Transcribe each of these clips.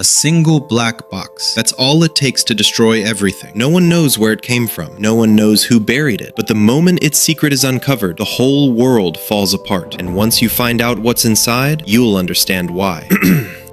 A single black box. That's all it takes to destroy everything. No one knows where it came from. No one knows who buried it. But the moment its secret is uncovered, the whole world falls apart. And once you find out what's inside, you'll understand why.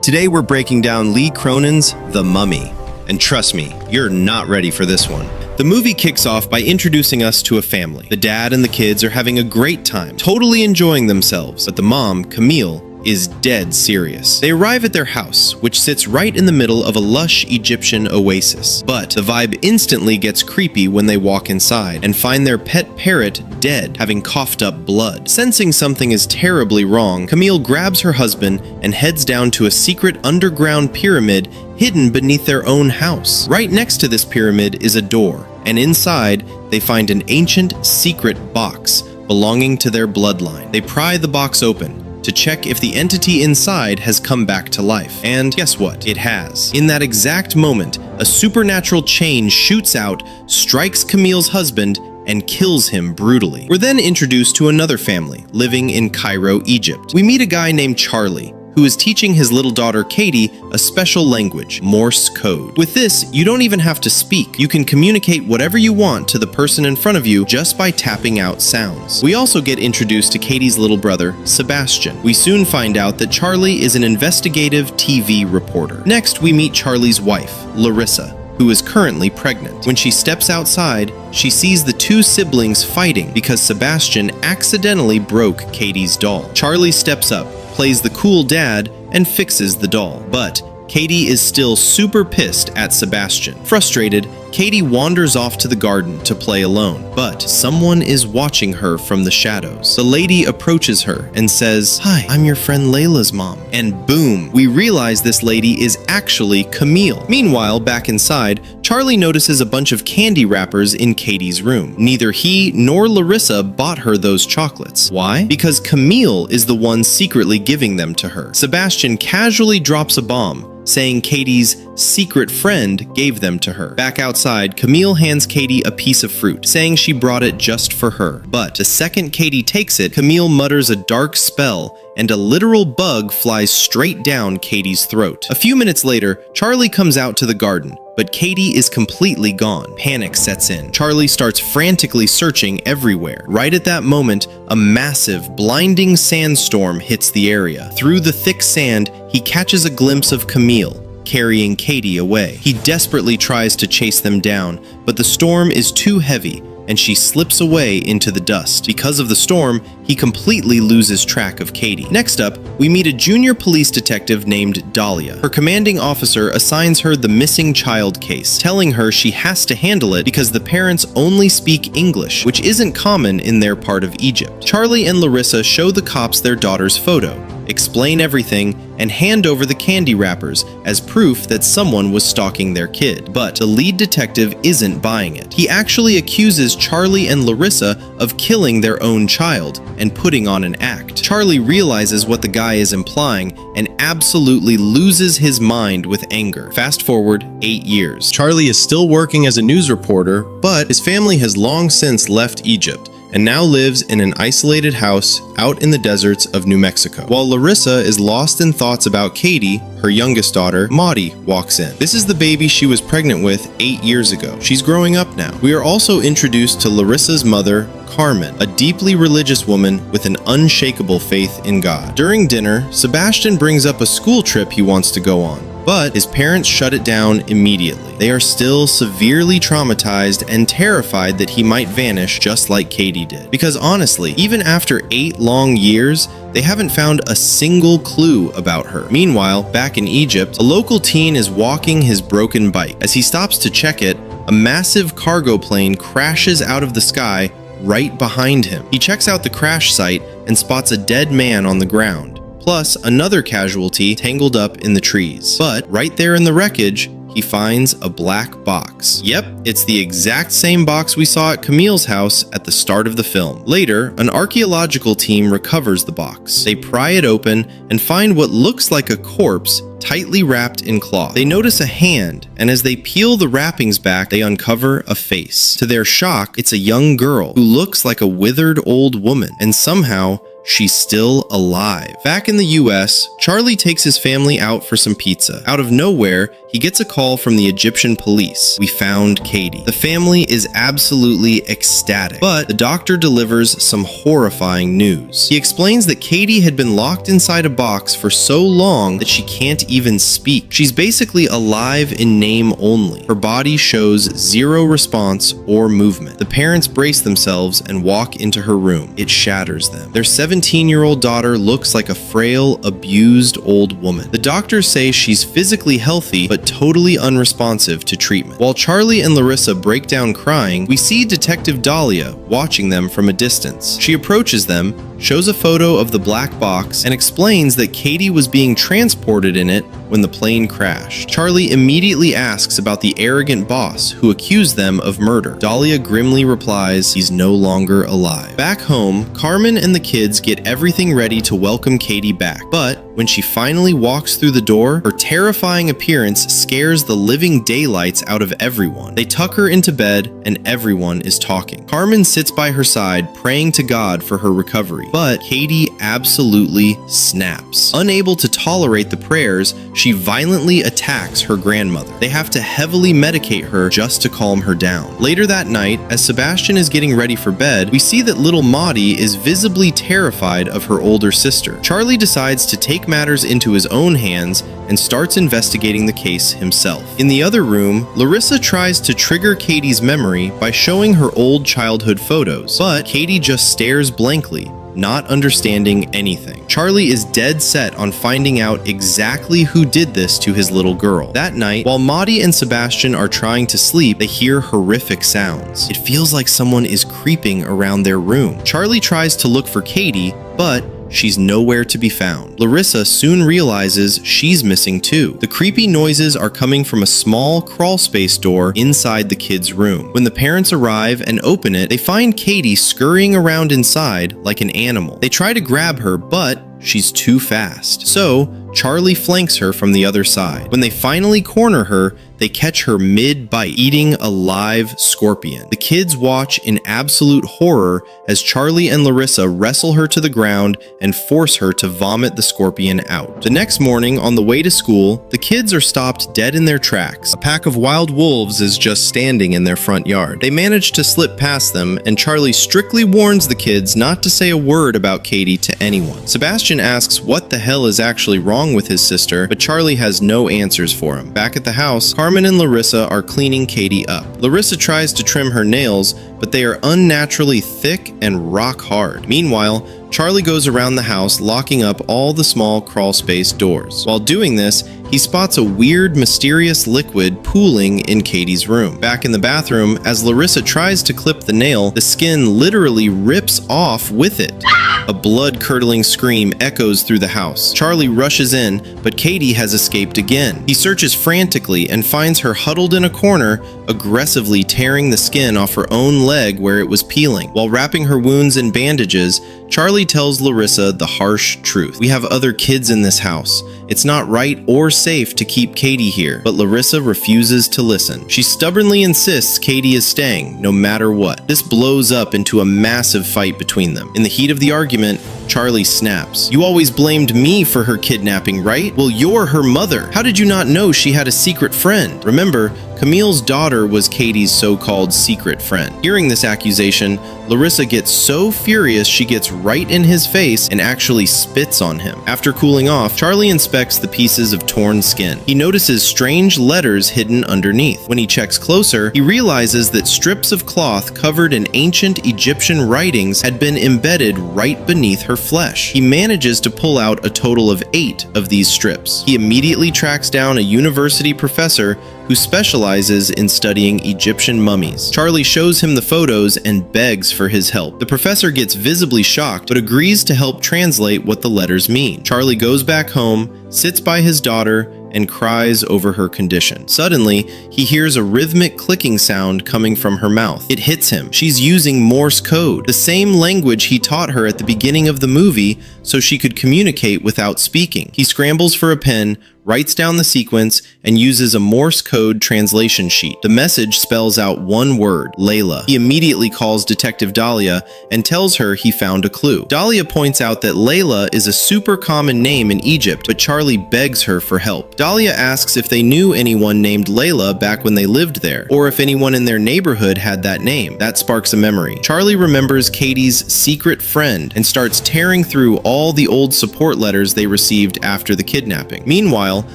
Today we're breaking down Lee Cronin's The Mummy. And trust me, you're not ready for this one. The movie kicks off by introducing us to a family. The dad and the kids are having a great time, totally enjoying themselves. But the mom, Camille, is dead serious. They arrive at their house, which sits right in the middle of a lush Egyptian oasis. But the vibe instantly gets creepy when they walk inside and find their pet parrot dead, having coughed up blood. Sensing something is terribly wrong, Camille grabs her husband and heads down to a secret underground pyramid hidden beneath their own house. Right next to this pyramid is a door, and inside they find an ancient secret box belonging to their bloodline. They pry the box open to check if the entity inside has come back to life. And guess what? It has. In that exact moment, a supernatural chain shoots out, strikes Camille's husband, and kills him brutally. We're then introduced to another family living in Cairo, Egypt. We meet a guy named Charlie, who is teaching his little daughter Katie a special language, Morse code. With this, you don't even have to speak. You can communicate whatever you want to the person in front of you just by tapping out sounds. We also get introduced to Katie's little brother, Sebastian. We soon find out that Charlie is an investigative TV reporter. Next, we meet Charlie's wife, Larissa, who is currently pregnant. When she steps outside, she sees the two siblings fighting because Sebastian accidentally broke Katie's doll. Charlie steps up, plays the cool dad, and fixes the doll. But Katie is still super pissed at Sebastian. Frustrated, Katie wanders off to the garden to play alone, but someone is watching her from the shadows. The lady approaches her and says, "Hi, I'm your friend Layla's mom." And boom, we realize this lady is actually Camille. Meanwhile, back inside, Charlie notices a bunch of candy wrappers in Katie's room. Neither he nor Larissa bought her those chocolates. Why? Because Camille is the one secretly giving them to her. Sebastian casually drops a bomb, saying Katie's secret friend gave them to her. Back outside, Camille hands Katie a piece of fruit, saying she brought it just for her. But the second Katie takes it, Camille mutters a dark spell, and a literal bug flies straight down Katie's throat. A few minutes later, Charlie comes out to the garden, but Katie is completely gone. Panic sets in. Charlie starts frantically searching everywhere. Right at that moment, a massive, blinding sandstorm hits the area. Through the thick sand, he catches a glimpse of Camille, carrying Katie away. He desperately tries to chase them down, but the storm is too heavy, and she slips away into the dust. Because of the storm, he completely loses track of Katie. Next up, we meet a junior police detective named Dahlia. Her commanding officer assigns her the missing child case, telling her she has to handle it because the parents only speak English, which isn't common in their part of Egypt. Charlie and Larissa show the cops their daughter's photo, explain everything, and hand over the candy wrappers as proof that someone was stalking their kid. But the lead detective isn't buying it. He actually accuses Charlie and Larissa of killing their own child and putting on an act. Charlie realizes what the guy is implying and absolutely loses his mind with anger. Fast forward 8 years. Charlie is still working as a news reporter, but his family has long since left Egypt and now lives in an isolated house out in the deserts of New Mexico. While Larissa is lost in thoughts about Katie, her youngest daughter, Maudie, walks in. This is the baby she was pregnant with 8 years ago. She's growing up now. We are also introduced to Larissa's mother, Carmen, a deeply religious woman with an unshakable faith in God. During dinner, Sebastian brings up a school trip he wants to go on, but his parents shut it down immediately. They are still severely traumatized and terrified that he might vanish just like Katie did. Because honestly, even after 8 long years, they haven't found a single clue about her. Meanwhile, back in Egypt, a local teen is walking his broken bike. As he stops to check it, a massive cargo plane crashes out of the sky right behind him. He checks out the crash site and spots a dead man on the ground, plus another casualty tangled up in the trees. But right there in the wreckage, he finds a black box. Yep, it's the exact same box we saw at Camille's house at the start of the film. Later, an archaeological team recovers the box. They pry it open and find what looks like a corpse tightly wrapped in cloth. They notice a hand, and as they peel the wrappings back, they uncover a face. To their shock, it's a young girl who looks like a withered old woman, and somehow she's still alive. Back in the US, Charlie takes his family out for some pizza. Out of nowhere, he gets a call from the Egyptian police. We found Katie. The family is absolutely ecstatic, but the doctor delivers some horrifying news. He explains that Katie had been locked inside a box for so long that she can't even speak. She's basically alive in name only. Her body shows zero response or movement. The parents brace themselves and walk into her room. It shatters them. Their 17-year-old daughter looks like a frail, abused old woman. The doctors say she's physically healthy, but totally unresponsive to treatment. While Charlie and Larissa break down crying, we see Detective Dahlia watching them from a distance. She approaches them, shows a photo of the black box, and explains that Katie was being transported in it when the plane crashed. Charlie immediately asks about the arrogant boss who accused them of murder. Dahlia grimly replies he's no longer alive. Back home, Carmen and the kids get everything ready to welcome Katie back, but when she finally walks through the door, her terrifying appearance scares the living daylights out of everyone. They tuck her into bed and everyone is talking. Carmen sits by her side praying to God for her recovery, but Katie absolutely snaps. Unable to tolerate the prayers, she violently attacks her grandmother. They have to heavily medicate her just to calm her down. Later that night, as Sebastian is getting ready for bed, we see that little Maudie is visibly terrified of her older sister. Charlie decides to take matters into his own hands and starts investigating the case himself. In the other room, Larissa tries to trigger Katie's memory by showing her old childhood photos, but Katie just stares blankly, not understanding anything. Charlie is dead set on finding out exactly who did this to his little girl. That night, while Maudie and Sebastian are trying to sleep, they hear horrific sounds. It feels like someone is creeping around their room. Charlie tries to look for Katie, but she's nowhere to be found. Larissa soon realizes she's missing too. The creepy noises are coming from a small crawl space door inside the kids' room. When the parents arrive and open it, they find Katie scurrying around inside like an animal. They try to grab her, but she's too fast. So Charlie flanks her from the other side. When they finally corner her, they catch her mid-bite, eating a live scorpion. The kids watch in absolute horror as Charlie and Larissa wrestle her to the ground and force her to vomit the scorpion out. The next morning, on the way to school, the kids are stopped dead in their tracks. A pack of wild wolves is just standing in their front yard. They manage to slip past them, and Charlie strictly warns the kids not to say a word about Katie to anyone. Sebastian asks what the hell is actually wrong with his sister, but Charlie has no answers for him. Back at the house, Carmen and Larissa are cleaning Katie up. Larissa tries to trim her nails, but they are unnaturally thick and rock hard. Meanwhile, Charlie goes around the house locking up all the small crawl space doors. While doing this, he spots a weird, mysterious liquid pooling in Katie's room. Back in the bathroom, as Larissa tries to clip the nail, the skin literally rips off with it. A blood-curdling scream echoes through the house. Charlie rushes in, but Katie has escaped again. He searches frantically and finds her huddled in a corner, aggressively tearing the skin off her own leg where it was peeling. While wrapping her wounds in bandages, Charlie tells Larissa the harsh truth. We have other kids in this house. It's not right or safe to keep Katie here, but Larissa refuses to listen. She stubbornly insists Katie is staying, no matter what. This blows up into a massive fight between them. In the heat of the argument, Charlie snaps. "You always blamed me for her kidnapping, right? Well, you're her mother. How did you not know she had a secret friend?" Remember, Camille's daughter was Katie's so-called secret friend. Hearing this accusation, Larissa gets so furious she gets right in his face and actually spits on him. After cooling off, Charlie inspects the pieces of torn skin. He notices strange letters hidden underneath. When he checks closer, he realizes that strips of cloth covered in ancient Egyptian writings had been embedded right beneath her flesh. He manages to pull out a total of 8 of these strips. He immediately tracks down a university professor who specializes in studying Egyptian mummies. Charlie shows him the photos and begs for his help. The professor gets visibly shocked, but agrees to help translate what the letters mean. Charlie goes back home, sits by his daughter, and cries over her condition. Suddenly, he hears a rhythmic clicking sound coming from her mouth. It hits him. She's using Morse code, the same language he taught her at the beginning of the movie so she could communicate without speaking. He scrambles for a pen, writes down the sequence, and uses a Morse code translation sheet. The message spells out one word, Layla. He immediately calls Detective Dahlia and tells her he found a clue. Dahlia points out that Layla is a super common name in Egypt, but Charlie begs her for help. Dahlia asks if they knew anyone named Layla back when they lived there, or if anyone in their neighborhood had that name. That sparks a memory. Charlie remembers Katie's secret friend and starts tearing through all the old support letters they received after the kidnapping. Meanwhile,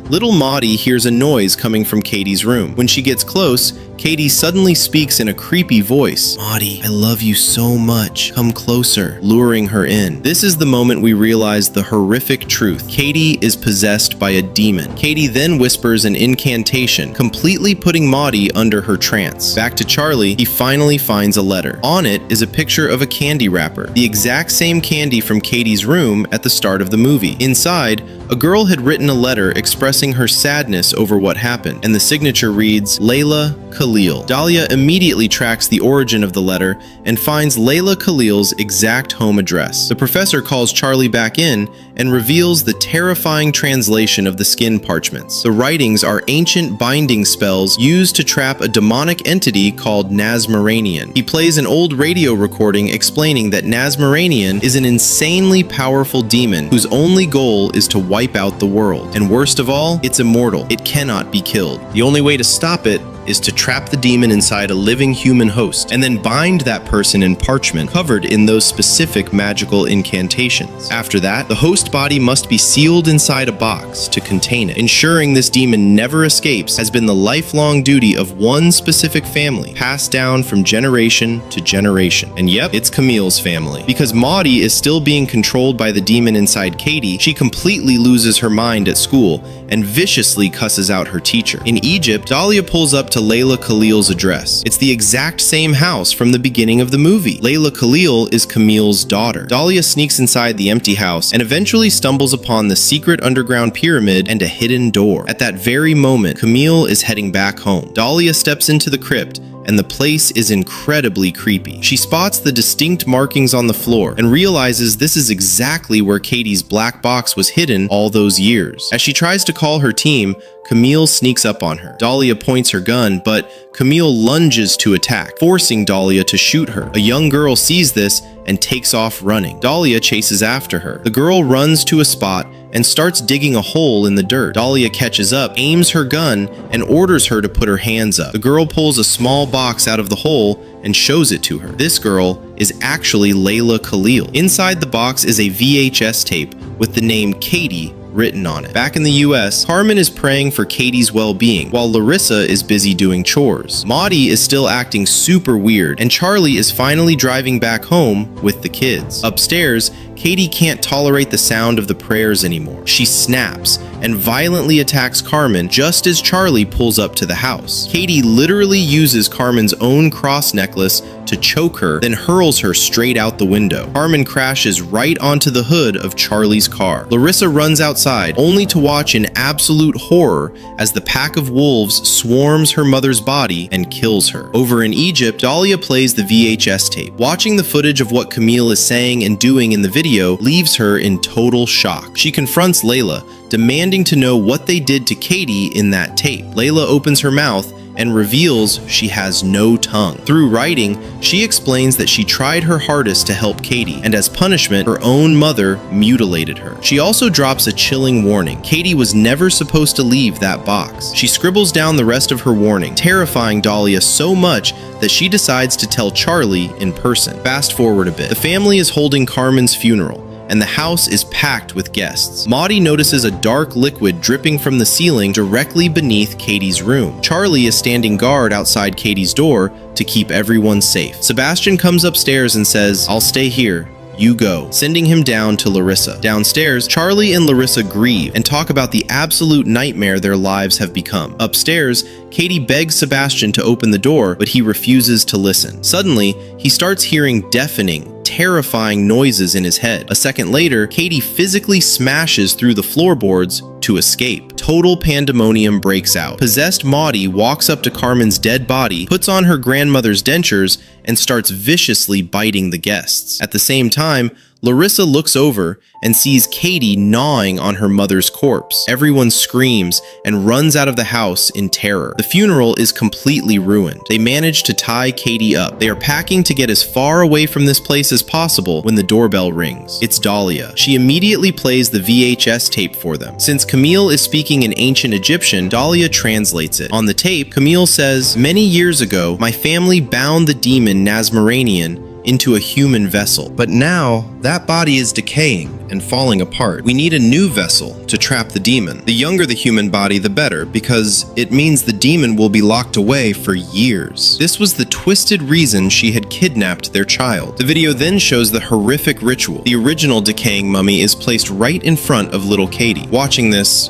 little Maudie hears a noise coming from Katie's room. When she gets close, Katie suddenly speaks in a creepy voice. "Maudie, I love you so much. Come closer," luring her in. This is the moment we realize the horrific truth. Katie is possessed by a demon. Katie then whispers an incantation, completely putting Maudie under her trance. Back to Charlie, he finally finds a letter. On it is a picture of a candy wrapper, the exact same candy from Katie's room at the start of the movie. Inside, a girl had written a letter expressing her sadness over what happened, and the signature reads, Layla Khalil. Dahlia immediately tracks the origin of the letter and finds Layla Khalil's exact home address. The professor calls Charlie back in and reveals the terrifying translation of the skin parchments. The writings are ancient binding spells used to trap a demonic entity called Nazmaranian. He plays an old radio recording explaining that Nazmaranian is an insanely powerful demon whose only goal is to wipe out the world. And worst of all, it's immortal. It cannot be killed. The only way to stop it is to trap the demon inside a living human host and then bind that person in parchment covered in those specific magical incantations. After that, the host body must be sealed inside a box to contain it. Ensuring this demon never escapes has been the lifelong duty of one specific family, passed down from generation to generation. And yep, it's Camille's family. Because Maudie is still being controlled by the demon inside Katie, she completely loses her mind at school and viciously cusses out her teacher. In Egypt, Dahlia pulls up to Layla Khalil's address. It's the exact same house from the beginning of the movie. Layla Khalil is Camille's daughter. Dahlia sneaks inside the empty house and eventually stumbles upon the secret underground pyramid and a hidden door. At that very moment, Camille is heading back home. Dahlia steps into the crypt, and the place is incredibly creepy. She spots the distinct markings on the floor and realizes this is exactly where Katie's black box was hidden all those years. As she tries to call her team, Camille sneaks up on her. Dahlia points her gun, but Camille lunges to attack, forcing Dahlia to shoot her. A young girl sees this and takes off running. Dahlia chases after her. The girl runs to a spot and starts digging a hole in the dirt. Dahlia catches up, aims her gun, and orders her to put her hands up. The girl pulls a small box out of the hole and shows it to her. This girl is actually Layla Khalil. Inside the box is a VHS tape with the name Katie written on it. Back in the US, Carmen is praying for Katie's well-being, while Larissa is busy doing chores. Maudie is still acting super weird, and Charlie is finally driving back home with the kids. Upstairs, Katie can't tolerate the sound of the prayers anymore. She snaps and violently attacks Carmen just as Charlie pulls up to the house. Katie literally uses Carmen's own cross necklace to choke her, then hurls her straight out the window. Carmen crashes right onto the hood of Charlie's car. Larissa runs outside, only to watch in absolute horror as the pack of wolves swarms her mother's body and kills her. Over in Egypt, Dahlia plays the VHS tape. Watching the footage of what Camille is saying and doing in the video leaves her in total shock. She confronts Layla, demanding to know what they did to Katie in that tape. Layla opens her mouth and reveals she has no tongue. Through writing, she explains that she tried her hardest to help Katie, and as punishment, her own mother mutilated her. She also drops a chilling warning. Katie was never supposed to leave that box. She scribbles down the rest of her warning, terrifying Dahlia so much that she decides to tell Charlie in person. Fast forward a bit. The family is holding Carmen's funeral, and the house is packed with guests. Maudie notices a dark liquid dripping from the ceiling directly beneath Katie's room. Charlie is standing guard outside Katie's door to keep everyone safe. Sebastian comes upstairs and says, "I'll stay here. You go," sending him down to Larissa. Downstairs, Charlie and Larissa grieve and talk about the absolute nightmare their lives have become. Upstairs, Katie begs Sebastian to open the door, but he refuses to listen. Suddenly, he starts hearing deafening, terrifying noises in his head. A second later, Katie physically smashes through the floorboards to escape. Total pandemonium breaks out. Possessed Maudie walks up to Carmen's dead body, puts on her grandmother's dentures, and starts viciously biting the guests. At the same time, Larissa looks over and sees Katie gnawing on her mother's corpse. Everyone screams and runs out of the house in terror. The funeral is completely ruined. They manage to tie Katie up. They are packing to get as far away from this place as possible when the doorbell rings. It's Dahlia. She immediately plays the VHS tape for them. Since Camille is speaking in ancient Egyptian, Dahlia translates it. On the tape, Camille says, "Many years ago, my family bound the demon Nazmaranian into a human vessel. But now, that body is decaying and falling apart. We need a new vessel to trap the demon. The younger the human body, the better, because it means the demon will be locked away for years." This was the twisted reason she had kidnapped their child. The video then shows the horrific ritual. The original decaying mummy is placed right in front of little Katie. Watching this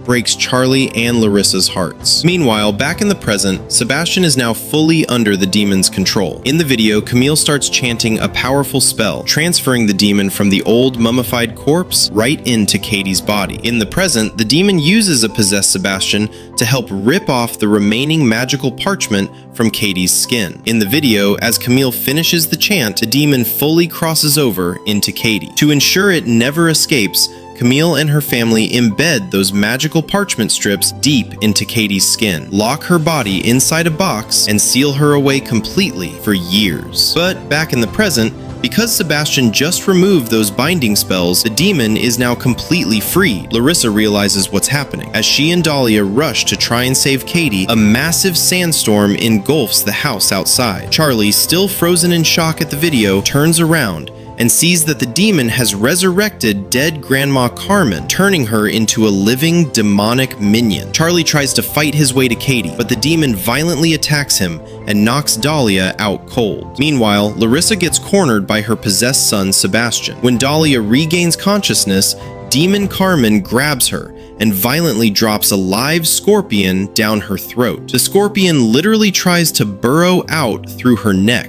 breaks Charlie and Larissa's hearts. Meanwhile, back in the present, Sebastian is now fully under the demon's control. In the video, Camille starts chanting a powerful spell, transferring the demon from the old mummified corpse right into Katie's body. In the present, the demon uses a possessed Sebastian to help rip off the remaining magical parchment from Katie's skin. In the video, as Camille finishes the chant, the demon fully crosses over into Katie. To ensure it never escapes, Camille and her family embed those magical parchment strips deep into Katie's skin, lock her body inside a box, and seal her away completely for years. But back in the present, because Sebastian just removed those binding spells, the demon is now completely freed. Larissa realizes what's happening. As she and Dahlia rush to try and save Katie, a massive sandstorm engulfs the house outside. Charlie, still frozen in shock at the video, turns around and sees that the demon has resurrected dead Grandma Carmen, turning her into a living demonic minion. Charlie tries to fight his way to Katie, but the demon violently attacks him and knocks Dahlia out cold. Meanwhile, Larissa gets cornered by her possessed son Sebastian. When Dahlia regains consciousness, Demon Carmen grabs her and violently drops a live scorpion down her throat. The scorpion literally tries to burrow out through her neck.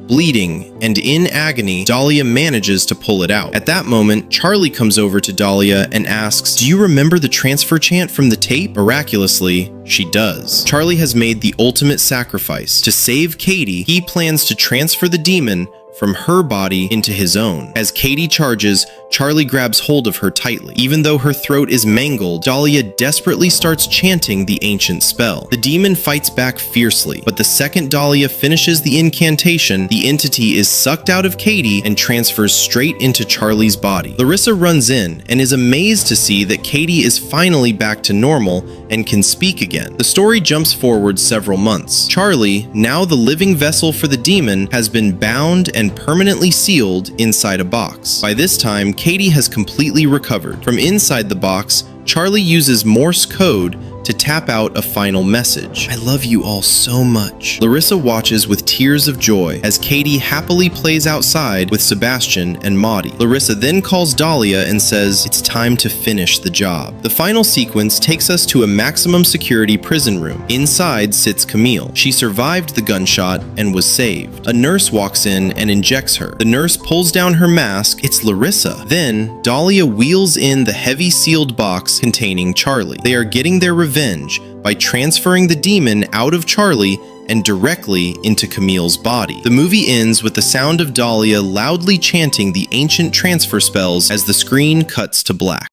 Bleeding and in agony, Dahlia manages to pull it out. At that moment, Charlie comes over to Dahlia and asks, "Do you remember the transfer chant from the tape?" Miraculously, she does. Charlie has made the ultimate sacrifice. To save Katie, he plans to transfer the demon from her body into his own. As Katie charges, Charlie grabs hold of her tightly. Even though her throat is mangled, Dahlia desperately starts chanting the ancient spell. The demon fights back fiercely, but the second Dahlia finishes the incantation, the entity is sucked out of Katie and transfers straight into Charlie's body. Larissa runs in and is amazed to see that Katie is finally back to normal and can speak again. The story jumps forward several months. Charlie, now the living vessel for the demon, has been bound and permanently sealed inside a box. By this time, Katie has completely recovered. From inside the box, Charlie uses Morse code to tap out a final message. "I love you all so much." Larissa watches with tears of joy as Katie happily plays outside with Sebastian and Maudie. Larissa then calls Dahlia and says it's time to finish the job. The final sequence takes us to a maximum security prison room. Inside sits Camille. She survived the gunshot and was saved. A nurse walks in and injects her. The nurse pulls down her mask. It's Larissa. Then Dahlia wheels in the heavy sealed box containing Charlie. They are getting their revenge by transferring the demon out of Charlie and directly into Camille's body. The movie ends with the sound of Dahlia loudly chanting the ancient transfer spells as the screen cuts to black.